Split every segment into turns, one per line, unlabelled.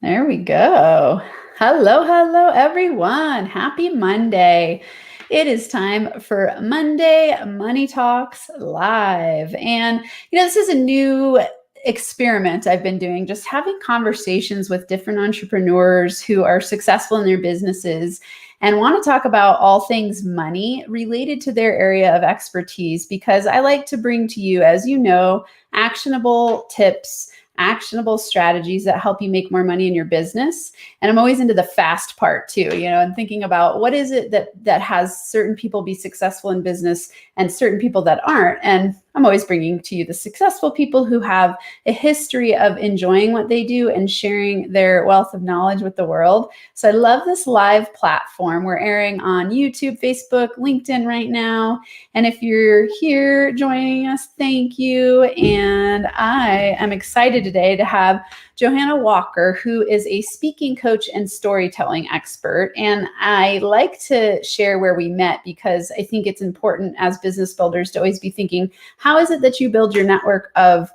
There we go. Hello, everyone. Happy Monday. It is time for Monday Money Talks Live. And, this is a new experiment I've been doing, just having conversations with different entrepreneurs who are successful in their businesses and want to talk about all things money related to their area of expertise, because I like to bring to you, as you know, actionable tips, actionable strategies that help you make more money in your business. And I'm always into the fast part too, and thinking about what is it that has certain people be successful in business and certain people that aren't. And I'm always bringing to you the successful people who have a history of enjoying what they do and sharing their wealth of knowledge with the world. So I love this live platform. We're airing on YouTube, Facebook, LinkedIn right now. And if you're here joining us, thank you. And I am excited today to have Johanna Walker, who is a speaking coach and storytelling expert. And I like to share where we met because I think it's important as business builders to always be thinking, how is it that you build your network of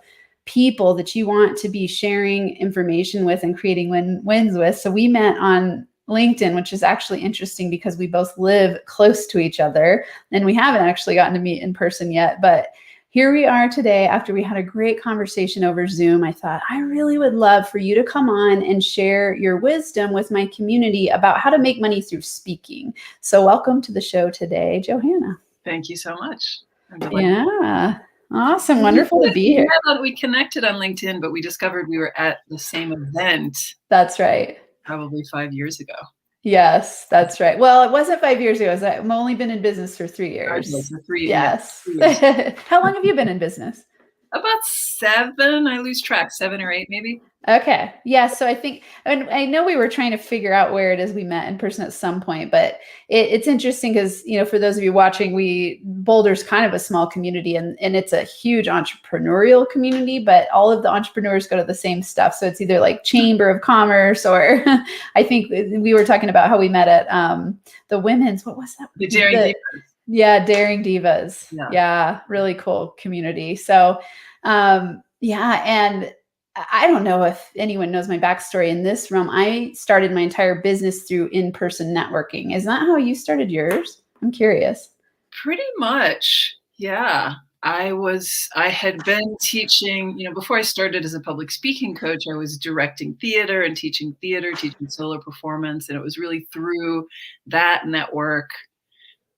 people that you want to be sharing information with and creating wins with? So we met on LinkedIn, which is actually interesting because we both live close to each other and we haven't actually gotten to meet in person yet. But here we are today after we had a great conversation over Zoom. I thought, I really would love for you to come on and share your wisdom with my community about how to make money through speaking. So welcome to the show today, Johanna.
Thank you so much.
Yeah. Awesome. Wonderful to be here.
We connected on LinkedIn, but we discovered we were at the same event.
That's right.
Probably 5 years ago.
Yes, that's right. Well, it wasn't 5 years ago. I've only been in business for 3 years. Yes. How long have you been in business?
About 7. I lose track. 7 or 8, maybe.
Okay. Yeah. So I think, and I know we were trying to figure out where it is we met in person at some point, but it's interesting because, for those of you watching, Boulder's kind of a small community and it's a huge entrepreneurial community, but all of the entrepreneurs go to the same stuff. So it's either like Chamber of Commerce or I think we were talking about how we met at the women's, what was that?
The Daring Divas.
Yeah. Daring Divas. Yeah. Really cool community. So, yeah. And I don't know if anyone knows my backstory in this realm. I started my entire business through in-person networking. Is that how you started yours? I'm curious.
Pretty much. Yeah. I had been teaching, before I started as a public speaking coach, I was directing theater and teaching solo performance. And it was really through that network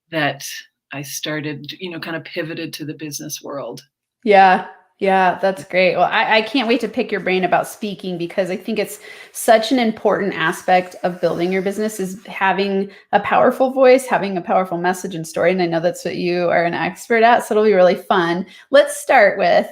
that I started, kind of pivoted to the business world.
Yeah. Yeah, that's great. Well, I can't wait to pick your brain about speaking because I think it's such an important aspect of building your business is having a powerful voice, having a powerful message and story. And I know that's what you are an expert at. So it'll be really fun. Let's start with,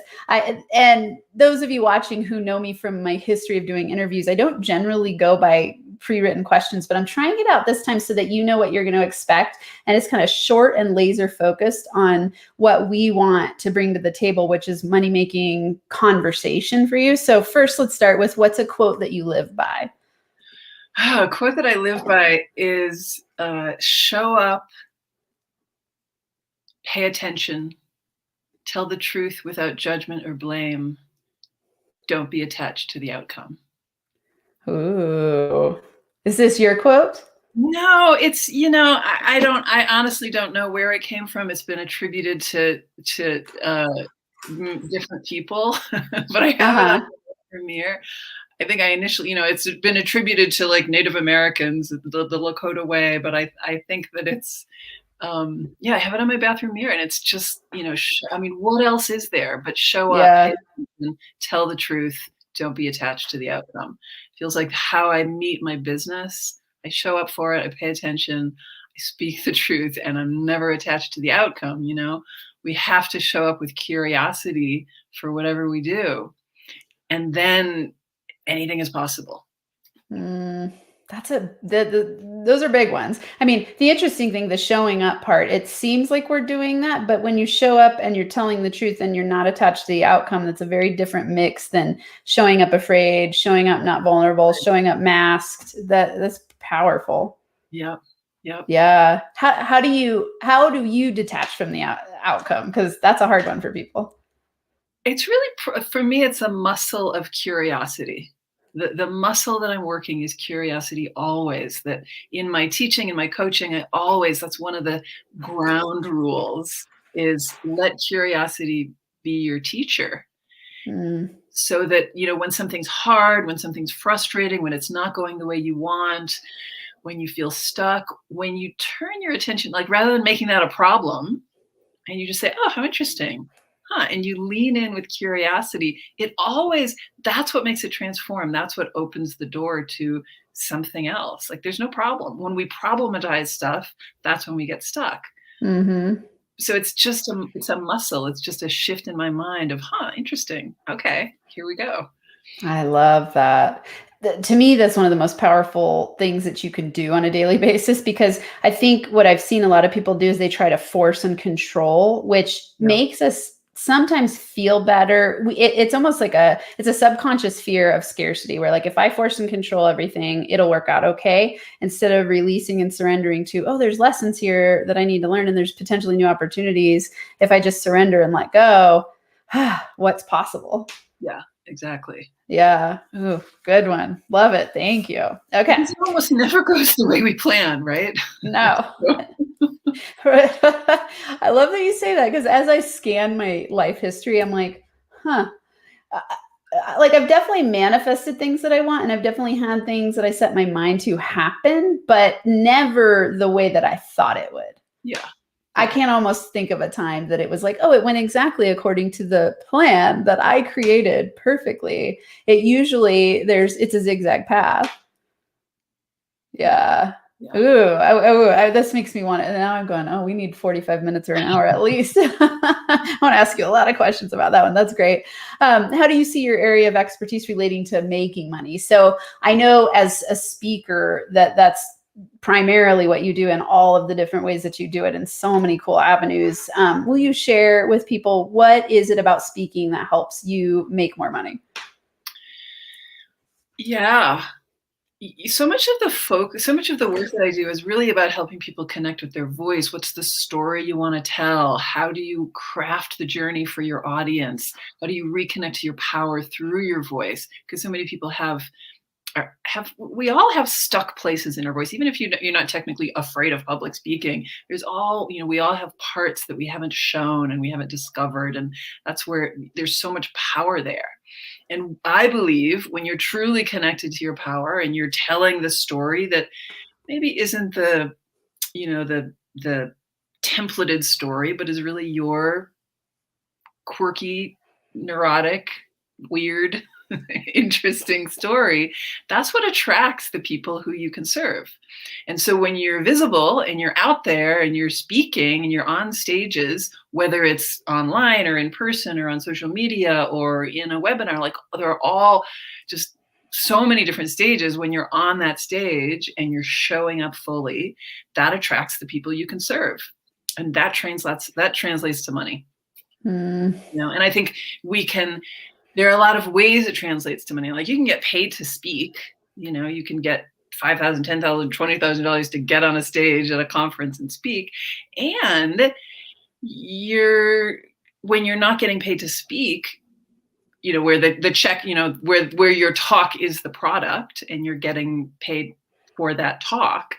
and those of you watching who know me from my history of doing interviews, I don't generally go by pre-written questions, but I'm trying it out this time so that you know what you're going to expect. And it's kind of short and laser focused on what we want to bring to the table, which is money-making conversation for you. So first, let's start with what's a quote that you live by?
A quote that I live by is show up, pay attention, tell the truth without judgment or blame. Don't be attached to the outcome.
Ooh. Is this your quote?
No, it's, I honestly don't know where it came from. It's been attributed to different people, but I have it on the premiere. I think I initially, it's been attributed to like Native Americans, the Lakota way, but I think that it's, I have it on my bathroom mirror and it's just, what else is there but show up, and tell the truth, don't be attached to the outcome. Feels like how I meet my business. I show up for it, I pay attention, I speak the truth, and I'm never attached to the outcome. We have to show up with curiosity for whatever we do. And then anything is possible.
Those are big ones. I mean, the interesting thing, the showing up part, it seems like we're doing that, but when you show up and you're telling the truth and you're not attached to the outcome, that's a very different mix than showing up afraid, showing up not vulnerable, showing up masked. That's powerful.
Yep.
Yeah. How do you detach from the outcome? Because that's a hard one for people.
It's really, for me, it's a muscle of curiosity. The muscle that I'm working is curiosity always. That in my teaching and my coaching, that's one of the ground rules is let curiosity be your teacher.
Mm.
So that, when something's hard, when something's frustrating, when it's not going the way you want, when you feel stuck, when you turn your attention, like rather than making that a problem, and you just say, "Oh, how interesting." Huh, and you lean in with curiosity. That's what makes it transform. That's what opens the door to something else. Like there's no problem. When we problematize stuff, that's when we get stuck.
Mm-hmm.
So it's a muscle. It's just a shift in my mind of, huh, interesting. Okay, here we go.
I love that. To me, that's one of the most powerful things that you can do on a daily basis, because I think what I've seen a lot of people do is they try to force and control, which
Yeah.
makes us sometimes feel better. It's almost like it's a subconscious fear of scarcity, where like if I force and control everything, it'll work out okay, instead of releasing and surrendering to, oh, there's lessons here that I need to learn, and there's potentially new opportunities. If I just surrender and let go, what's possible?
Yeah, exactly.
Yeah. Ooh, good one. Love it. Thank you. Okay.
Because it almost never goes the way we plan, right?
No. I love that you say that, because as I scan my life history, I'm like, huh. Like I've definitely manifested things that I want, and I've definitely had things that I set my mind to happen, but never the way that I thought it would.
Yeah.
I can't almost think of a time that it was like, oh, it went exactly according to the plan that I created perfectly. It's a zigzag path. Yeah.
Yeah.
Ooh, this makes me want it. And now I'm going, oh, we need 45 minutes or an hour at least. I want to ask you a lot of questions about that one. That's great. How do you see your area of expertise relating to making money? So I know as a speaker that's primarily what you do, in all of the different ways that you do it in so many cool avenues. Will you share with people, what is it about speaking that helps you make more money?
Yeah. So much of so much of the work that I do is really about helping people connect with their voice. What's the story you want to tell? How do you craft the journey for your audience? How do you reconnect to your power through your voice? Because so many people we all have stuck places in our voice. Even if you're not technically afraid of public speaking, we all have parts that we haven't shown and we haven't discovered. And that's where there's so much power there. And I believe when you're truly connected to your power and you're telling the story that maybe isn't the templated story, but is really your quirky, neurotic, weird, interesting story, that's what attracts the people who you can serve. And so when you're visible and you're out there and you're speaking and you're on stages, whether it's online or in person or on social media or in a webinar, like there are all just so many different stages. When you're on that stage and you're showing up fully, that attracts the people you can serve. And that translates to money.
Mm.
And I think there are a lot of ways it translates to money. Like you can get paid to speak, you can get $5,000, $10,000, $20,000 to get on a stage at a conference and speak. And when you're not getting paid to speak, where the check, where your talk is the product and you're getting paid for that talk,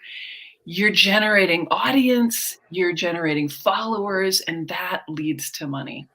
you're generating audience, you're generating followers, and that leads to money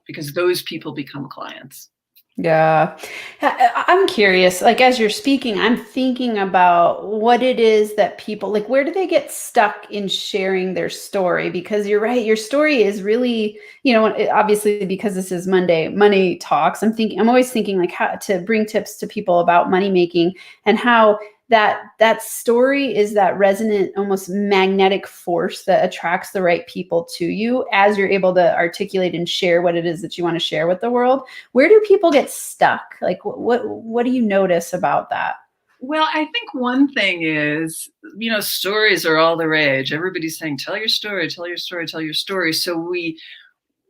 because those people become clients.
Yeah. I'm curious, like as you're speaking, I'm thinking about what it is that people like, where do they get stuck in sharing their story? Because you're right, your story is really, obviously because this is Monday, money talks. I'm always thinking like how to bring tips to people about money making, and how that story is that resonant, almost magnetic force that attracts the right people to you as you're able to articulate and share what it is that you want to share with the world. Where do people get stuck? Like what do you notice about that?
Well, I think one thing is, stories are all the rage. Everybody's saying, tell your story, tell your story, tell your story. So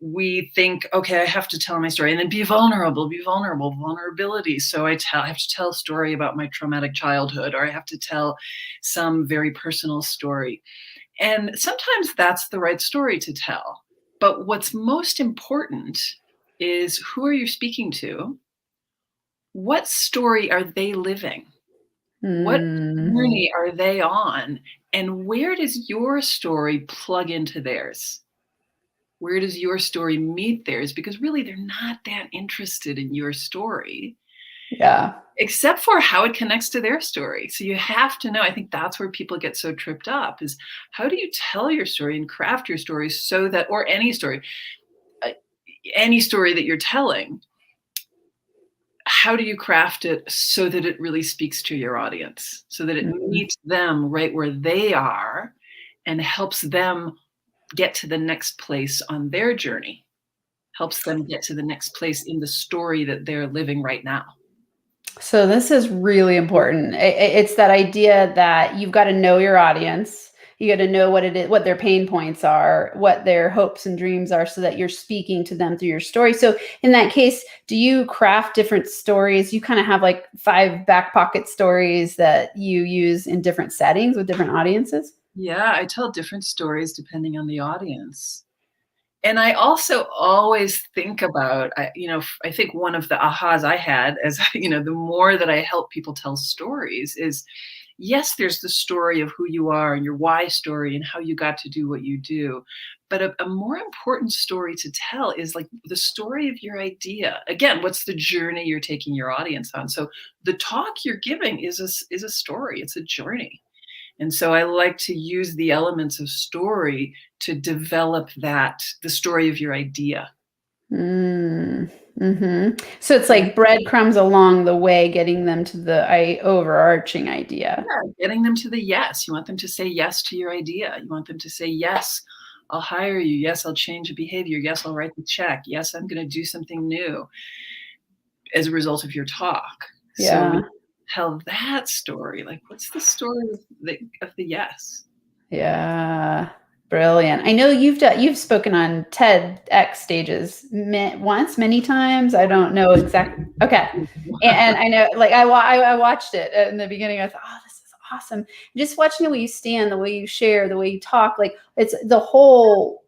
we think, okay, I have to tell my story and then be vulnerable, vulnerability. So I have to tell a story about my traumatic childhood, or I have to tell some very personal story. And sometimes that's the right story to tell. But what's most important is, who are you speaking to? what story are they living? What
Mm,
journey are they on? And where does your story plug into theirs? Where does your story meet theirs? Because really, they're not that interested in your story,
yeah.
except for how it connects to their story. So you have to know, I think that's where people get so tripped up is how do you tell your story and craft your story so that, or uh, any story that you're telling, how do you craft it so that it really speaks to your audience, so that it
Mhm.
meets them right where they are and helps them get to the next place on their journey, helps them get to the next place in the story that they're living right now.
So this is really important. It's that idea that you've got to know your audience. You got to know what it is, what their pain points are, what their hopes and dreams are, so that you're speaking to them through your story. So in that case, do you craft different stories? You kind of have like 5 back pocket stories that you use in different settings with different audiences?
Yeah, I tell different stories depending on the audience. And I also always think about, I think one of the ahas I had as, the more that I help people tell stories is, yes, there's the story of who you are and your why story and how you got to do what you do. But a more important story to tell is like the story of your idea. Again, what's the journey you're taking your audience on? So the talk you're giving is a story. It's a journey. And so I like to use the elements of story to develop the story of your idea.
Mm, mhm. So it's
Yeah,
like breadcrumbs along the way, getting them to the overarching idea.
getting them to the yes. You want them to say yes to your idea. You want them to say, yes, I'll hire you. Yes, I'll change a behavior. Yes, I'll write the check. Yes, I'm going to do something new as a result of your talk. So when
Yeah.
you tell that story, like what's the story of the yes?
Yeah. Brilliant. I know you've spoken on TEDx stages once, many times. I don't know exact. Okay. And I know, like I watched it in the beginning. I thought, oh, this is awesome. Just watching the way you stand, the way you share, the way you talk, like it's the whole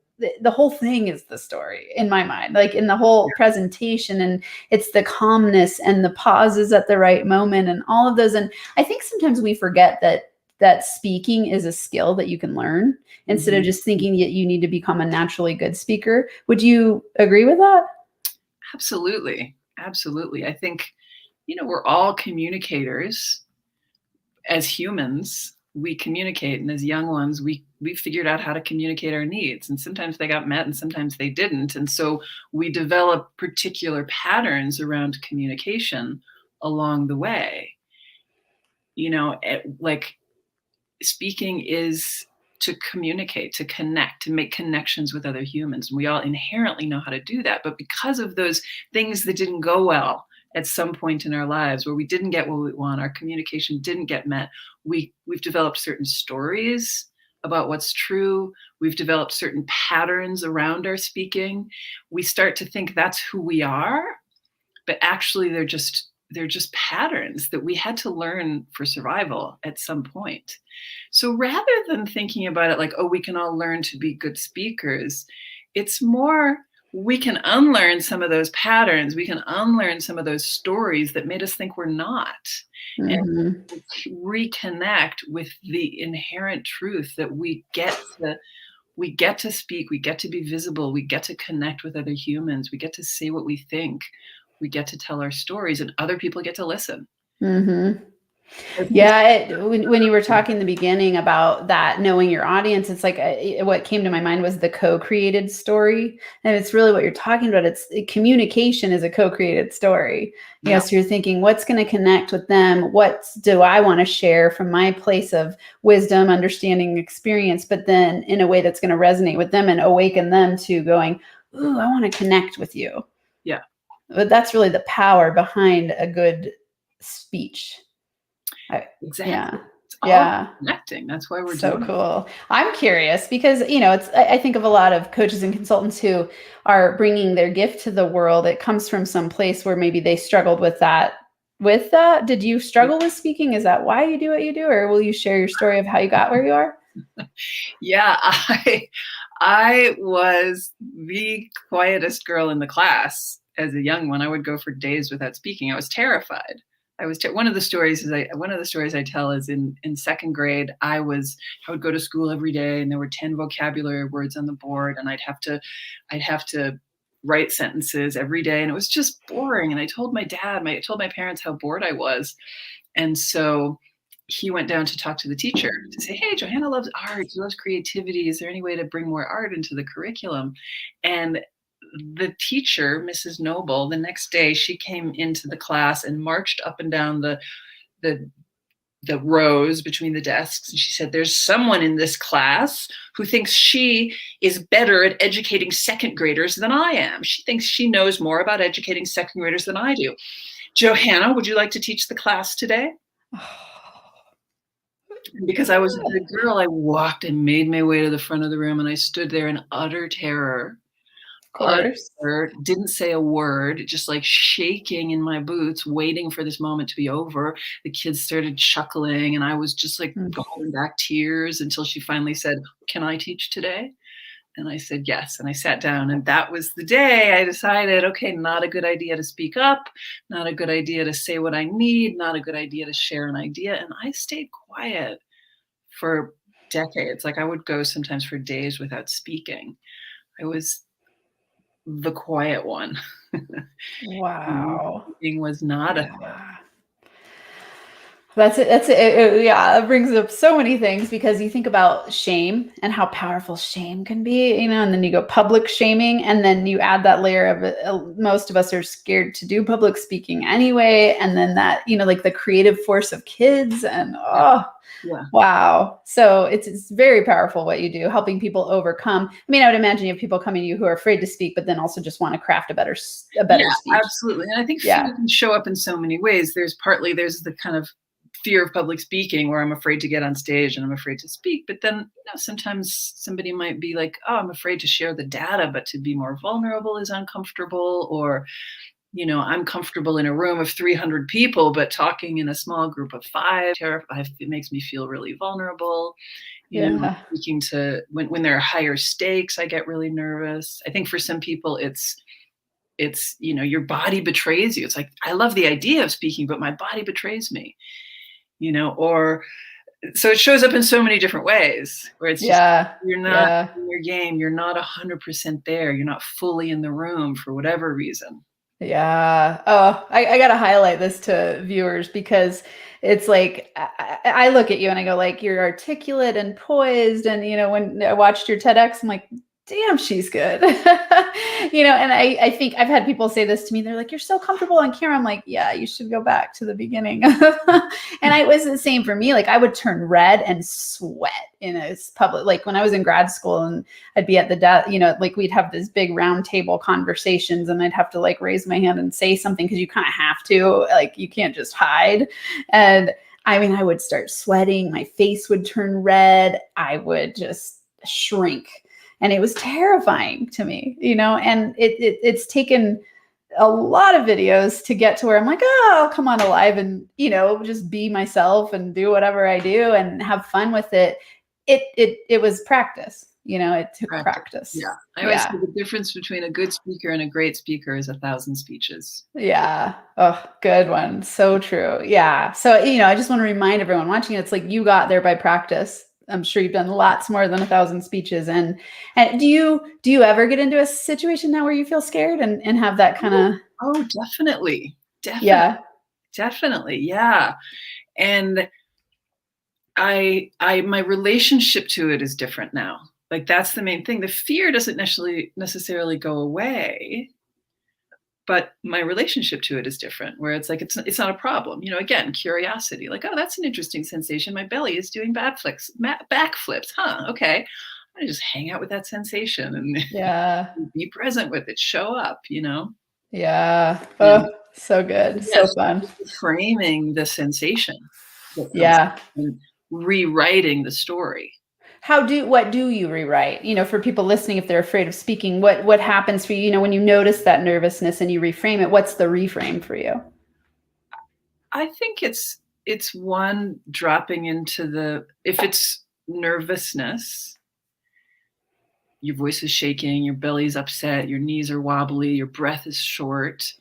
thing is the story in my mind, like in the whole presentation, and it's the calmness and the pauses at the right moment and all of those. And I think sometimes we forget that speaking is a skill that you can learn instead of
Mhm.
just thinking that you need to become a naturally good speaker. Would you agree with that?
Absolutely. Absolutely. I think, we're all communicators as humans. We communicate, and as young ones, we figured out how to communicate our needs, and sometimes they got met and sometimes they didn't. And so we develop particular patterns around communication along the way. Like speaking is to communicate, to connect, to make connections with other humans. And we all inherently know how to do that. But because of those things that didn't go well at some point in our lives where we didn't get what we want, our communication didn't get met, we've developed certain stories about what's true. We've developed certain patterns around our speaking. We start to think that's who we are, but actually they're just patterns that we had to learn for survival at some point. So rather than thinking about it like, oh, we can all learn to be good speakers, it's more we can unlearn some of those patterns. We can unlearn some of those stories that made us think we're not, and
Mhm.
reconnect with the inherent truth that we get to speak, we get to be visible, we get to connect with other humans, we get to say what we think, we get to tell our stories, and other people get to listen.
Mhm.
I think it's
Yeah, when you were talking in the beginning about that knowing your audience, it's like what came to my mind was the co-created story, and it's really what you're talking about. Communication is a co-created story.
yeah,
So you're thinking, what's going to connect with them? What do I want to share from my place of wisdom, understanding, experience, but then in a way that's going to resonate with them and awaken them to going, ooh, I want to connect with you.
yeah,
But that's really the power behind a good speech. I,
exactly.
yeah.
It's all
Yeah.
connecting. That's why we're
So
doing it.
cool. I'm curious because, I think of a lot of coaches and consultants who are bringing their gift to the world. It comes from some place where maybe they struggled with that. With that, did you struggle with speaking? Is that why you do what you do? Or will you share your story of how you got where you are?
Yeah, I was the quietest girl in the class as a young one, I would go for days without speaking. I was terrified. One of the stories I tell is in second grade. I would go to school every day, and there were 10 vocabulary words on the board, and I'd have to write sentences every day, and it was just boring. And I told I told my parents how bored I was, and so he went down to talk to the teacher to say, "Hey, Johanna loves art. She loves creativity. Is there any way to bring more art into the curriculum?" And the teacher, Mrs. Noble, the next day she came into the class and marched up and down the the rows between the desks, and she said, "There's someone in this class who thinks she is better at educating second graders than I am. She thinks she knows more about educating second graders than I do. Johanna, would you like to teach the class today?" And because I was a good girl, I walked and made my way to the front of the room, and I stood there in utter terror.
Of course.
Didn't say a word, just like shaking in my boots, waiting for this moment to be over. The kids started chuckling, and I was just like
Mm.
holding back tears until she finally said, "Can I teach today?" And I said, "Yes." And I sat down, and that was the day I decided, okay, not a good idea to speak up, not a good idea to say what I need, not a good idea to share an idea. And I stayed quiet for decades. Like I would go sometimes for days without speaking. I was the quiet one.
Wow.
Speaking was not a thing.
Yeah. That's it. That's it. Yeah, it brings up so many things because you think about shame and how powerful shame can be, and then you go public shaming, and then you add that layer of it. Most of us are scared to do public speaking anyway, and then that, like the creative force of kids, and
Yeah,
oh,
yeah.
wow. So it's very powerful what you do, helping people overcome. I mean, I would imagine you have people coming to you who are afraid to speak, but then also just want to craft a better
Yeah,
speech.
absolutely. And I think fear
Yeah,
can show up in so many ways. There's the kind of fear of public speaking where I'm afraid to get on stage and I'm afraid to speak. But then, sometimes somebody might be like, "Oh, I'm afraid to share the data, but to be more vulnerable is uncomfortable." Or, I'm comfortable in a room of 300 people, but talking in a small group of five, terrified, it makes me feel really vulnerable.
yeah,
Speaking to when there are higher stakes, I get really nervous. I think for some people it's your body betrays you. It's like, I love the idea of speaking, but my body betrays me, or so it shows up in so many different ways where it's just
yeah,
you're not
yeah.
in your game, you're not 100% there, you're not fully in the room for whatever reason.
Yeah. Oh, I got to highlight this to viewers because it's like I look at you and I go like you're articulate and poised, and when I watched your TEDx, I'm like, damn, she's good. And I think I've had people say this to me. They're like, you're so comfortable on camera. I'm like, yeah, you should go back to the beginning. And I was the same for me. Like I would turn red and sweat in a public, like when I was in grad school, and I'd be at the desk, like we'd have this big round table conversations, and I'd have to like raise my hand and say something because you kind of have to, like you can't just hide. And I mean, I would start sweating, my face would turn red, I would just shrink. And it was terrifying to me, and it's taken a lot of videos to get to where I'm like, oh, I'll come on alive and, just be myself and do whatever I do and have fun with it. It was practice, it took practice.
Yeah. I always say
Yeah.
the difference between a good speaker and a great speaker is 1,000 speeches.
Yeah. Oh, good one. So true. Yeah. So, I just want to remind everyone watching, it's like you got there by practice. I'm sure you've done lots more than 1,000 speeches. And do you ever get into a situation now where you feel scared and have that kind of,
Oh, definitely. Definitely.
yeah,
Definitely. Yeah. And my relationship to it is different now. Like that's the main thing. The fear doesn't necessarily go away, but my relationship to it is different, where it's like it's not a problem. Again, curiosity, like, oh, that's an interesting sensation. My belly is doing backflips. Huh, okay. I'm gonna just hang out with that sensation and
yeah,
be present with it, show up.
yeah.
And
Oh, so good. So
yes,
fun.
framing the sensation that comes
Yeah.
and rewriting the story.
What do you rewrite? For people listening, if they're afraid of speaking, what happens for you, when you notice that nervousness and you reframe it, what's the reframe for you?
I think it's one dropping into if it's nervousness, your voice is shaking, your belly's upset, your knees are wobbly, your breath is short,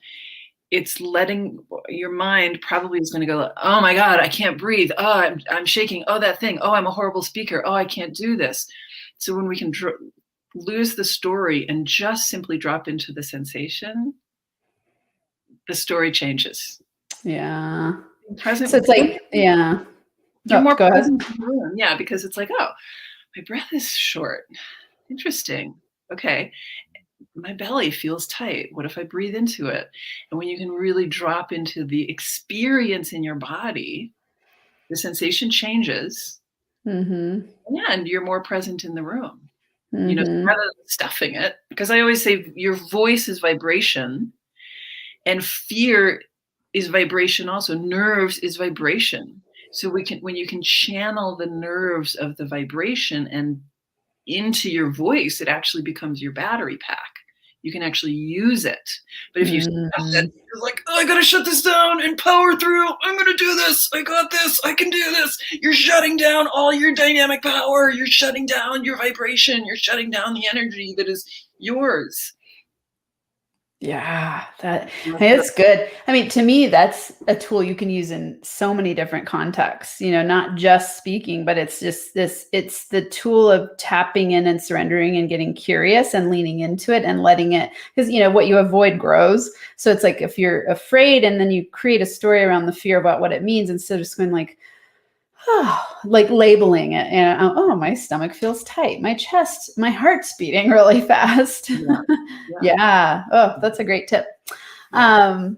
it's letting your mind probably is going to go, oh my God, I can't breathe. Oh, I'm shaking. Oh, that thing. Oh, I'm a horrible speaker. Oh, I can't do this. So when we can lose the story and just simply drop into the sensation, the story changes.
Yeah.
Present
So
with
it's like, yeah.
you're
Oh,
more
go ahead.
present in the room. Yeah, because it's like, oh, my breath is short. Interesting. Okay. My belly feels tight. What if I breathe into it? And when you can really drop into the experience in your body, the sensation changes
Mm-hmm.
and you're more present in the room.
Mm-hmm.
Rather than stuffing it, because I always say your voice is vibration and fear is vibration also. Nerves is vibration. So when you can channel the nerves of the vibration and into your voice, it actually becomes your battery pack. You can actually use it. But if you stuff
Mm-hmm.
it, you're like, oh, I gotta shut this down and power through. I'm gonna do this. I got this. I can do this. You're shutting down all your dynamic power. You're shutting down your vibration. You're shutting down the energy that is yours.
Yeah, it's good. I mean, to me, that's a tool you can use in so many different contexts, not just speaking, but it's just it's the tool of tapping in and surrendering and getting curious and leaning into it and letting it, because, what you avoid grows. So it's like if you're afraid and then you create a story around the fear about what it means, instead of just going like, oh, like labeling it, and oh, my stomach feels tight, my heart's beating really fast.
Yeah.
Yeah. Oh, that's a great tip.
Yeah.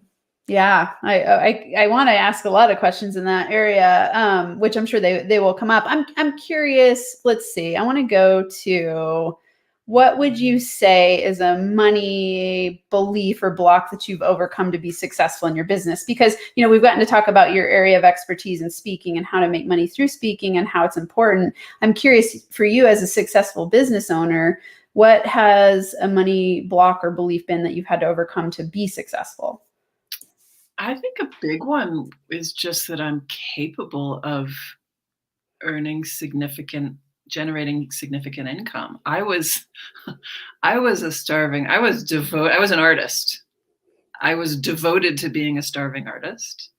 Yeah, I want to ask a lot of questions in that area, which I'm sure they will come up. I'm curious. Let's see. I want to go to, what would you say is a money belief or block that you've overcome to be successful in your business? Because, we've gotten to talk about your area of expertise in speaking and how to make money through speaking and how it's important. I'm curious, for you as a successful business owner, what has a money block or belief been that you've had to overcome to be successful?
I think a big one is just that I'm capable of generating significant income. I was I was an artist. I was devoted to being a starving artist.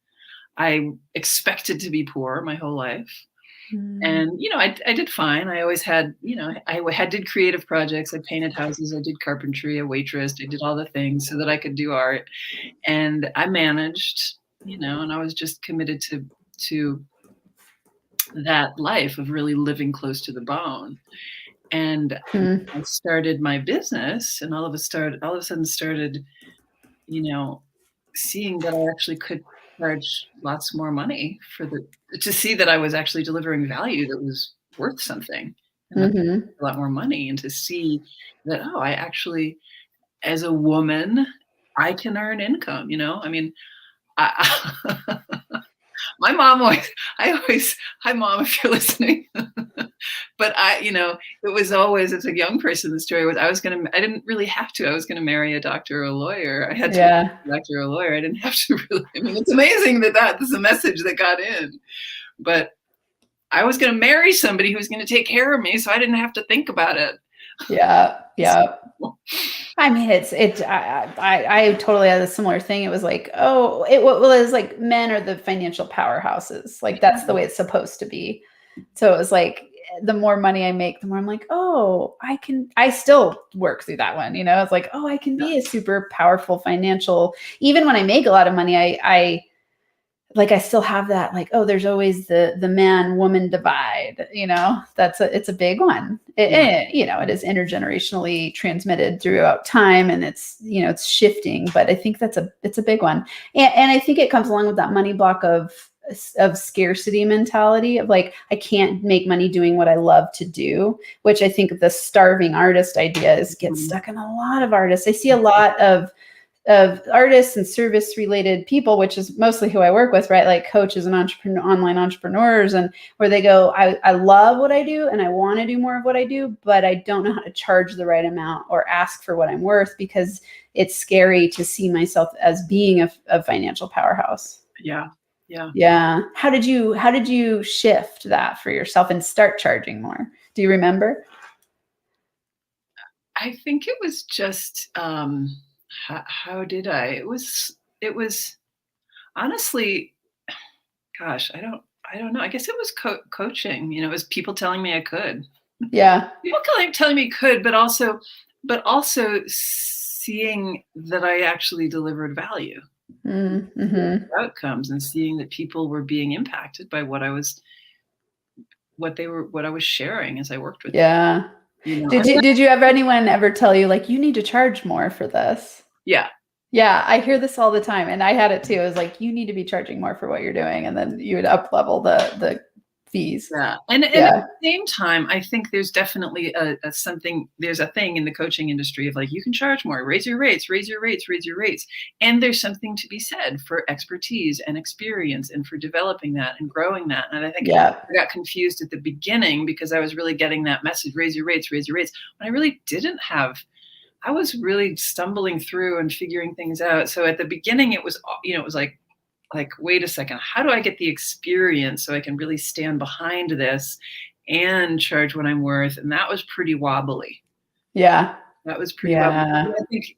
I expected to be poor my whole life. And, I did fine. I always had, did creative projects. I painted houses. I did carpentry, I waitressed. I did all the things so that I could do art. And I managed, and I was just committed to that life of really living close to the bone. And I started my business, and all of a sudden started, seeing that I actually could charge lots more money to see that I was actually delivering value that was worth something, and that a lot more money, and to see that, oh, I actually, as a woman, I can earn income. I mean, I, my mom hi mom, if you're listening. But it was always, as a young person, the story was I didn't really have to. I was going to marry a doctor or a lawyer. I had to marry a doctor or a lawyer. I didn't have to really. I mean, it's amazing that is a message that got in. But I was going to marry somebody who was going to take care of me, so I didn't have to think about it.
Yeah. Yeah. I mean, I totally had a similar thing. It was like, oh, it was like, men are the financial powerhouses. Like, that's the way it's supposed to be. So it was like, the more money I make, the more I'm like, oh, I still work through that one. It's like, oh, I can be a super powerful financial, even when I make a lot of money, I still have that, like, oh, there's always the man woman divide, it's a big one. It is intergenerationally transmitted throughout time, and it's shifting, but I think it's a big one. And I think it comes along with that money block of scarcity mentality of like, I can't make money doing what I love to do, which I think the starving artist idea gets stuck in a lot of artists. I see a lot of artists and service related people, which is mostly who I work with, right? Like coaches and online entrepreneurs, and where they go, I love what I do and I want to do more of what I do, but I don't know how to charge the right amount or ask for what I'm worth, because it's scary to see myself as being a financial powerhouse.
Yeah. Yeah.
Yeah. How did you shift that for yourself and start charging more? Do you remember?
I think it was just, how did I? It was honestly, gosh, I don't know. I guess it was coaching. It was people telling me I could.
Yeah.
People telling me could, but also seeing that I actually delivered value,
Mm-hmm.
outcomes, and seeing that people were being impacted by what I was sharing as I worked with them.
Yeah.
I mean,
Did you have anyone ever tell you like you need to charge more for this?
yeah.
Yeah, I hear this all the time, and I had it too. It was like you need to be charging more for what you're doing, and then you would up level the fees.
Yeah, and at
Yeah,
the same time, I think there's definitely there's a thing in the coaching industry of like, you can charge more, raise your rates, raise your rates, raise your rates. And there's something to be said for expertise and experience and for developing that and growing that. And I think
yeah,
I got confused at the beginning because I was really getting that message, raise your rates, raise your rates. When I really didn't have, I was really stumbling through and figuring things out. So at the beginning, it was, it was like, wait a second, how do I get the experience so I can really stand behind this and charge what I'm worth? And that was pretty wobbly.
yeah,
That was pretty wobbly.
yeah,
I think,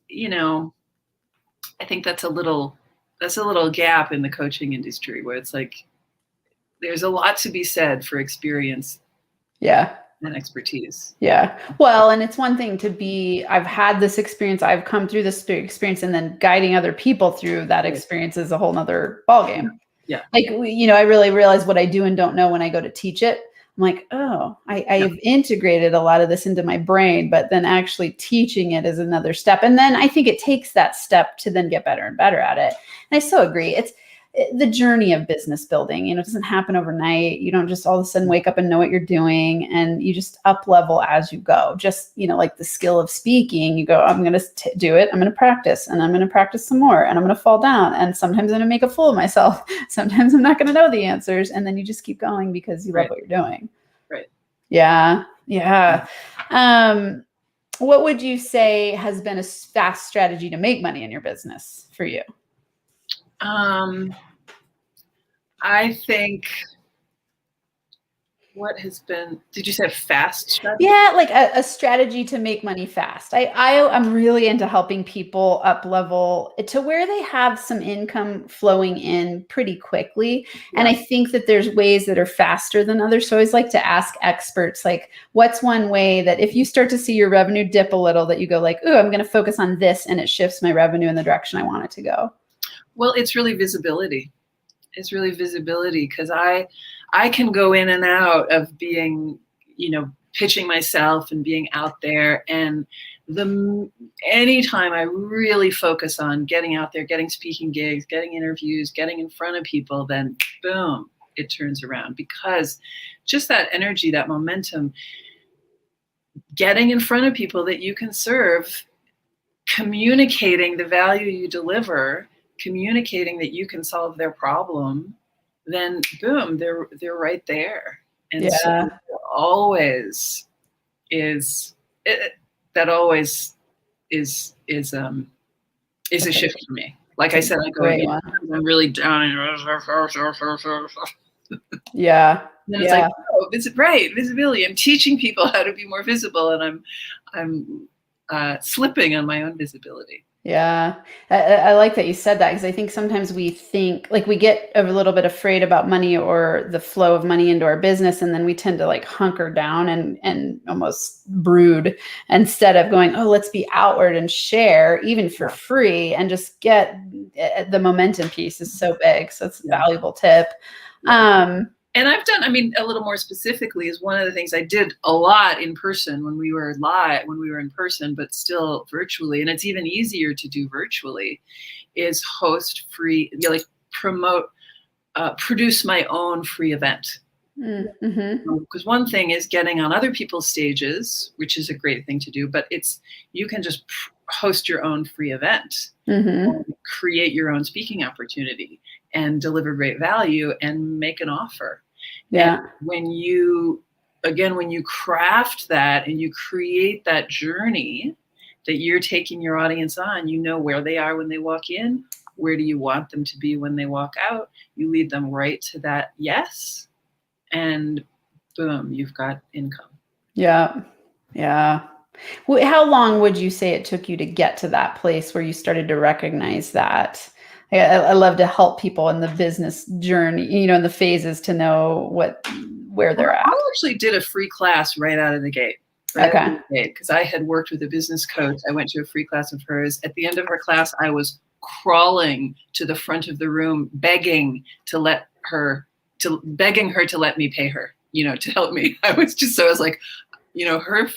I think that's a little gap in the coaching industry where it's like, there's a lot to be said for experience
yeah.
and expertise.
Yeah. Well, and it's one thing to be, I've had this experience, I've come through this experience, and then guiding other people through that experience is a whole nother ballgame.
Yeah.
Like, I really realize what I do and don't know when I go to teach it. I'm like, oh, I've integrated a lot of this into my brain, but then actually teaching it is another step. And then I think it takes that step to then get better and better at it. And I so agree. It's the journey of business building. It doesn't happen overnight. You don't just all of a sudden wake up and know what you're doing, and you just up level as you go. Just, like the skill of speaking, you go, I'm going to do it. I'm going to practice, and I'm going to practice some more, and I'm going to fall down. And sometimes I'm going to make a fool of myself. Sometimes I'm not going to know the answers. And then you just keep going because you love what you're doing.
Right.
Yeah. Yeah. What would you say has been a fast strategy to make money in your business for you?
I think, what has been, did you say fast strategy?
Yeah, like a strategy to make money fast. I'm really into helping people up level to where they have some income flowing in pretty quickly.
Yeah.
And I think that there's ways that are faster than others. So I always like to ask experts, like, what's one way that if you start to see your revenue dip a little, that you go like, ooh, I'm going to focus on this, and it shifts my revenue in the direction I want it to go?
Well, it's really visibility. It's really visibility, because I can go in and out of being, pitching myself and being out there. And anytime I really focus on getting out there, getting speaking gigs, getting interviews, getting in front of people, then boom, it turns around. Because just that energy, that momentum, getting in front of people that you can serve, communicating the value you deliver, communicating that you can solve their problem, then boom, they're right there. And so always is that always is a shift for me. Like I said, I go, I'm really down.
Yeah.
And it's like, oh, visibility. I'm teaching people how to be more visible, and I'm slipping on my own visibility.
Yeah. I like that you said that, because I think sometimes we think like we get a little bit afraid about money or the flow of money into our business. And then we tend to like hunker down and almost brood, instead of going, oh, let's be outward and share even for free, and just get the momentum piece is so big. So it's a valuable tip.
And I've done, a little more specifically, is one of the things I did a lot in person when we were in person, but still virtually. And it's even easier to do virtually, is host free, promote, produce my own free event. Because one thing is getting on other people's stages, which is a great thing to do, but you can just host your own free event, create your own speaking opportunity, and deliver great value and make an offer.
Yeah.
And when you craft that and you create that journey that you're taking your audience on, you know where they are when they walk in, where do you want them to be when they walk out, you lead them right to that yes, and boom, you've got income.
Yeah. Yeah. How long would you say it took you to get to that place where you started to recognize that? I love to help people in the business journey, in the phases to know where
Well,
they're
I
at.
actually did a free class right out of the gate. Right out of
Okay.
the gate, because I had worked with a business coach. I went to a free class of hers. At the end of her class, I was crawling to the front of the room, begging her to let me pay her, to help me. I was like, her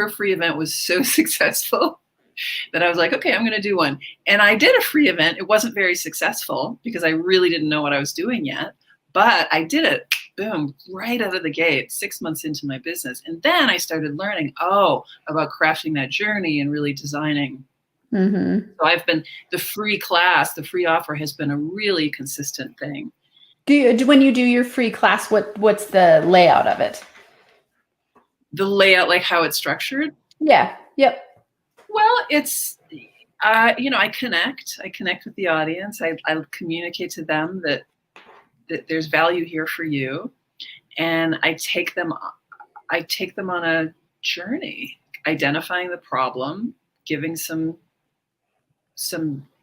free event was so successful that I was like, okay, I'm going to do one. And I did a free event. It wasn't very successful because I really didn't know what I was doing yet, but I did it, boom, right out of the gate, 6 months into my business. And then I started learning, about crafting that journey and really designing.
Mm-hmm.
So the free class, the free offer has been a really consistent thing.
When you do your free class, what's the layout of it?
The layout, like how it's structured?
Yeah. Yep.
Well, it's, I connect with the audience. I communicate to them that there's value here for you. And I take them on a journey, identifying the problem, giving some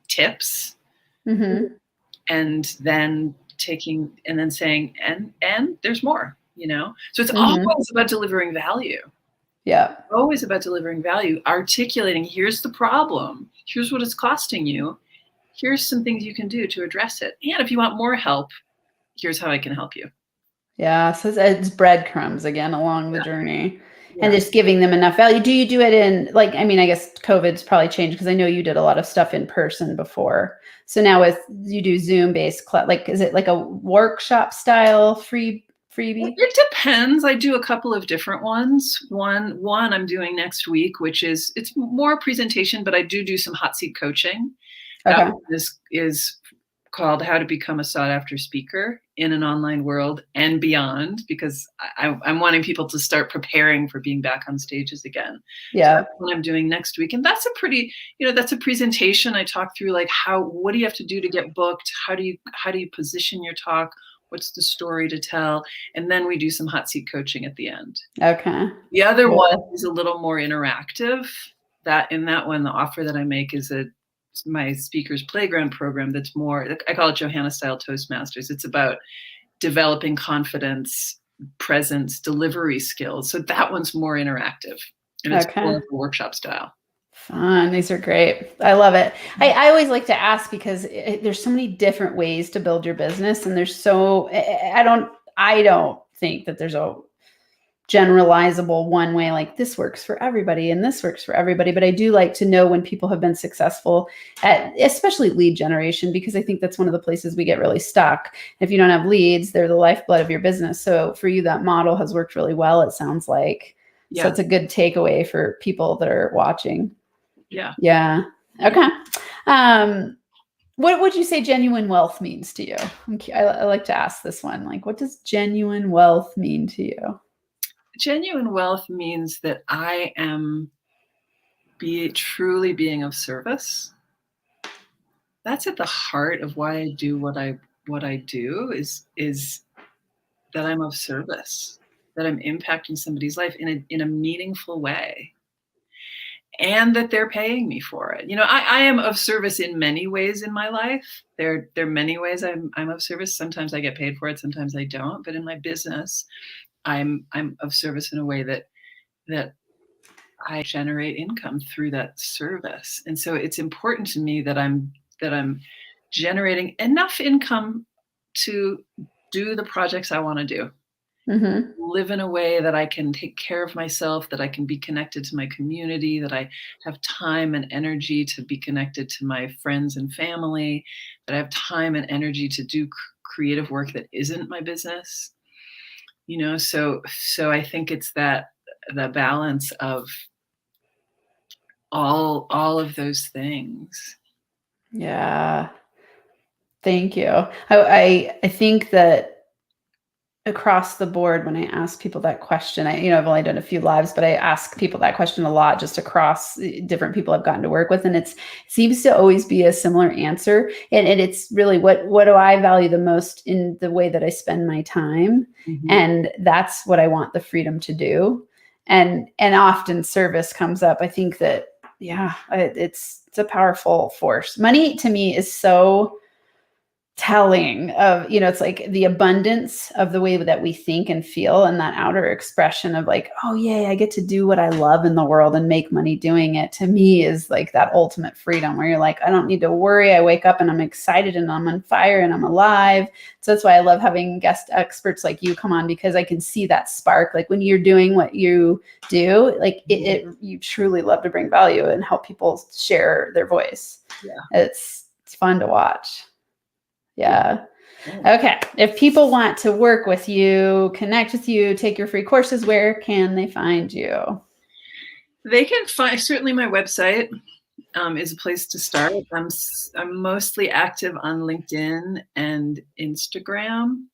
tips,
Mm-hmm.
and then saying, and there's more, So it's
Mm-hmm.
always about delivering value.
Yeah.
Always about delivering value, articulating, here's the problem, here's what it's costing you, here's some things you can do to address it. And if you want more help, here's how I can help you.
Yeah. So it's breadcrumbs again along the journey. And
Yeah.
just giving them enough value. Do you do it in I guess COVID's probably changed because I know you did a lot of stuff in person before. So now you do Zoom based, is it like a workshop style freebie?
It depends. I do a couple of different ones. One I'm doing next week, which it's more presentation, but I do some hot seat coaching. That
Okay.
one is called How to Become a Sought After Speaker in an Online World and Beyond, because I'm wanting people to start preparing for being back on stages again. So
Yeah.
that's what I'm doing next week. And that's a pretty, that's a presentation. I talk through what do you have to do to get booked? How do you position your talk? What's the story to tell? And then we do some hot seat coaching at the end.
Okay.
The other
Cool.
one is a little more interactive. In that one, the offer that I make is my speakers playground program that's more, I call it Johanna style Toastmasters. It's about developing confidence, presence, delivery skills. So that one's more interactive, and it's more of a workshop style.
Fun. These are great. I love it. I always like to ask because there's so many different ways to build your business, and I don't think that there's a generalizable one way, like this works for everybody and this works for everybody. But I do like to know when people have been successful at especially lead generation, because I think that's one of the places we get really stuck. If you don't have leads, they're the lifeblood of your business. So for you, that model has worked really well, it sounds like.
Yeah.
So it's a good takeaway for people that are watching.
Yeah.
Yeah. Okay. What would you say genuine wealth means to you? I like to ask this one. What does genuine wealth mean to you?
Genuine wealth means that I am truly being of service. That's at the heart of why I do what I do, is that I'm of service, that I'm impacting somebody's life in a meaningful way, and that they're paying me for it. I am of service in many ways in my life. There are many ways I'm of service. Sometimes I get paid for it, sometimes I don't. But in my business, I'm of service in a way that I generate income through that service. And so it's important to me that I'm generating enough income to do the projects I want to do.
Mm-hmm.
Live in a way that I can take care of myself, that I can be connected to my community, that I have time and energy to be connected to my friends and family, that I have time and energy to do creative work that isn't my business. So I think it's the balance of all of those things.
Yeah. Thank you. I think that across the board, when I ask people that question, I've only done a few lives, but I ask people that question a lot, just across different people I've gotten to work with. And it seems to always be a similar answer. And it's really, what do I value the most in the way that I spend my time?
Mm-hmm.
And that's what I want the freedom to do. and often service comes up. I think that, yeah, it's a powerful force. Money to me is so telling of, it's like the abundance of the way that we think and feel, and that outer expression of like, oh yay, I get to do what I love in the world and make money doing it, to me is like that ultimate freedom where you're like, I don't need to worry. I wake up and I'm excited and I'm on fire and I'm alive. So that's why I love having guest experts like you come on, because I can see that spark. Like when you're doing what you do, like you truly love to bring value and help people share their voice.
Yeah.
It's fun to watch. Yeah. Okay. If people want to work with you, connect with you, take your free courses, where can they find you?
They can find, certainly my website is a place to start. I'm mostly active on LinkedIn and Instagram.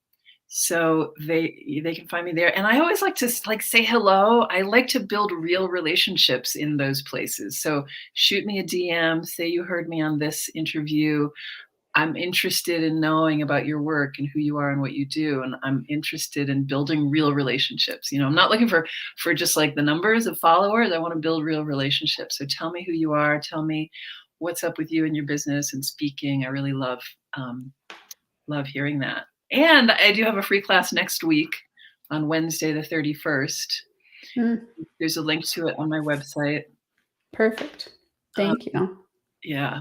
So they can find me there. And I always like to say hello. I like to build real relationships in those places. So shoot me a DM, say you heard me on this interview. I'm interested in knowing about your work and who you are and what you do. And I'm interested in building real relationships. I'm not looking for just like the numbers of followers. I want to build real relationships. So tell me who you are. Tell me what's up with you and your business and speaking. I really love hearing that. And I do have a free class next week on Wednesday, the 31st. There's a link to it on my website.
Perfect. Thank you.
Yeah.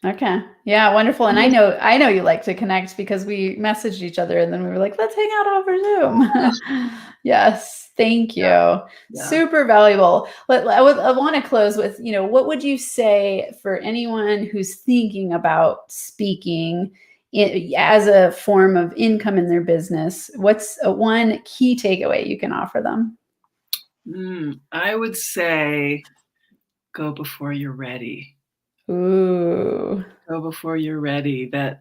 Okay. Yeah. Wonderful. And I know you like to connect, because we messaged each other and then we were like, let's hang out over Zoom. Yes. Thank you. Yeah. Super valuable. I want to close with, what would you say for anyone who's thinking about speaking as a form of income in their business? What's one key takeaway you can offer them?
I would say go before you're ready.
Ooh.
Go before you're ready. That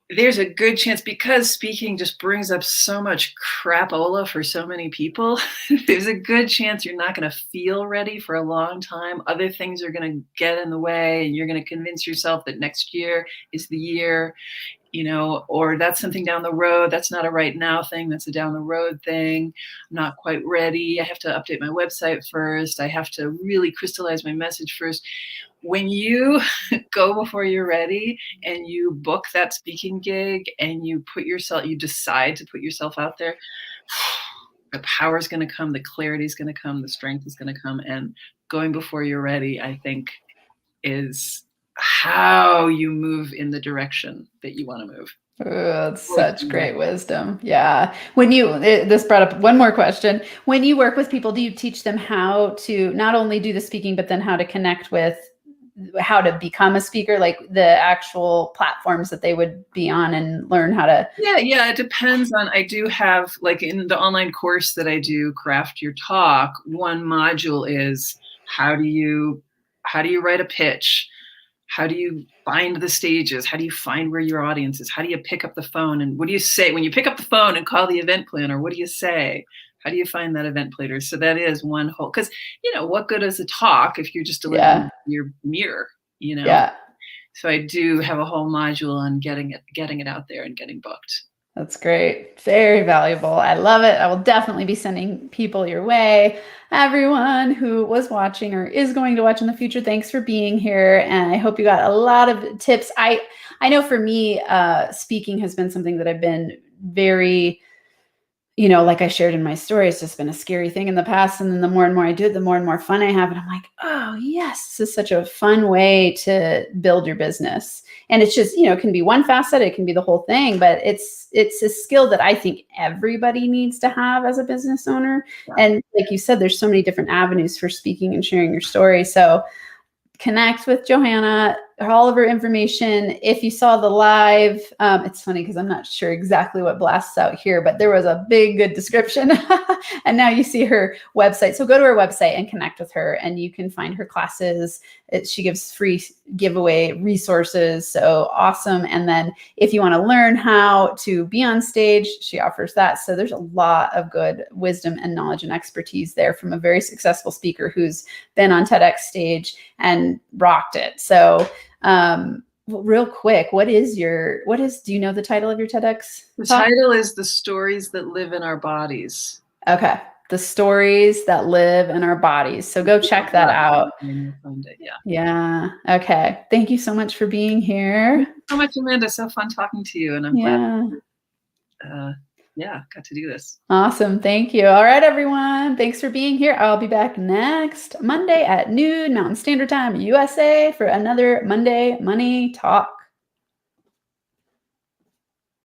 there's a good chance, because speaking just brings up so much crapola for so many people. There's a good chance you're not going to feel ready for a long time. Other things are going to get in the way, and you're going to convince yourself that next year is the year, or that's something down the road. That's not a right now thing. That's a down the road thing. I'm not quite ready. I have to update my website first. I have to really crystallize my message first. When you go before you're ready and you book that speaking gig and you decide to put yourself out there, the power is going to come, the clarity is going to come, the strength is going to come. And going before you're ready, I think, is how you move in the direction that you want to move.
That's such great wisdom. Yeah. This brought up one more question. When you work with people, do you teach them how to not only do the speaking, but then how to connect with, how to become a speaker, like the actual platforms that they would be on, and learn how to?
Yeah. It depends on, I do have, like in the online course that I do, Craft Your Talk, one module is how do you write a pitch? How do you find the stages? How do you find where your audience is? How do you pick up the phone? And what do you say when you pick up the phone and call the event planner? What do you say? How do you find that event planner? So that is one whole, because, what good is a talk if you're just delivering your mirror,
Yeah.
So I do have a whole module on getting it out there and getting booked.
That's great. Very valuable. I love it. I will definitely be sending people your way. Everyone who was watching or is going to watch in the future, thanks for being here. And I hope you got a lot of tips. I know for me, speaking has been something that I've been very, like I shared in my story, it's just been a scary thing in the past. And then the more and more I do it, the more and more fun I have. And I'm like, oh yes, this is such a fun way to build your business. And it's just, it can be one facet, it can be the whole thing, but it's a skill that I think everybody needs to have as a business owner. Yeah. And like you said, there's so many different avenues for speaking and sharing your story. So connect with Johanna, all of her information. If you saw the live, it's funny because I'm not sure exactly what blasts out here, but there was a big, good description. And now you see her website. So go to her website and connect with her, and you can find her classes. She gives free giveaway resources. So awesome. And then if you want to learn how to be on stage, she offers that. So there's a lot of good wisdom and knowledge and expertise there from a very successful speaker who's been on TEDx stage and rocked it. So real quick, do you know the title of your TEDx
The
talk?
title is The Stories That Live in Our Bodies.
Okay. the stories that live in our bodies. So go check that out.
You'll find it, yeah.
Yeah. Okay. Thank you so much for being here.
Thank you so much, Amanda. So fun talking to you, and I'm glad got to do this.
Awesome. Thank you. All right, everyone. Thanks for being here. I'll be back next Monday at noon Mountain Standard Time, USA, for another Monday Money Talk.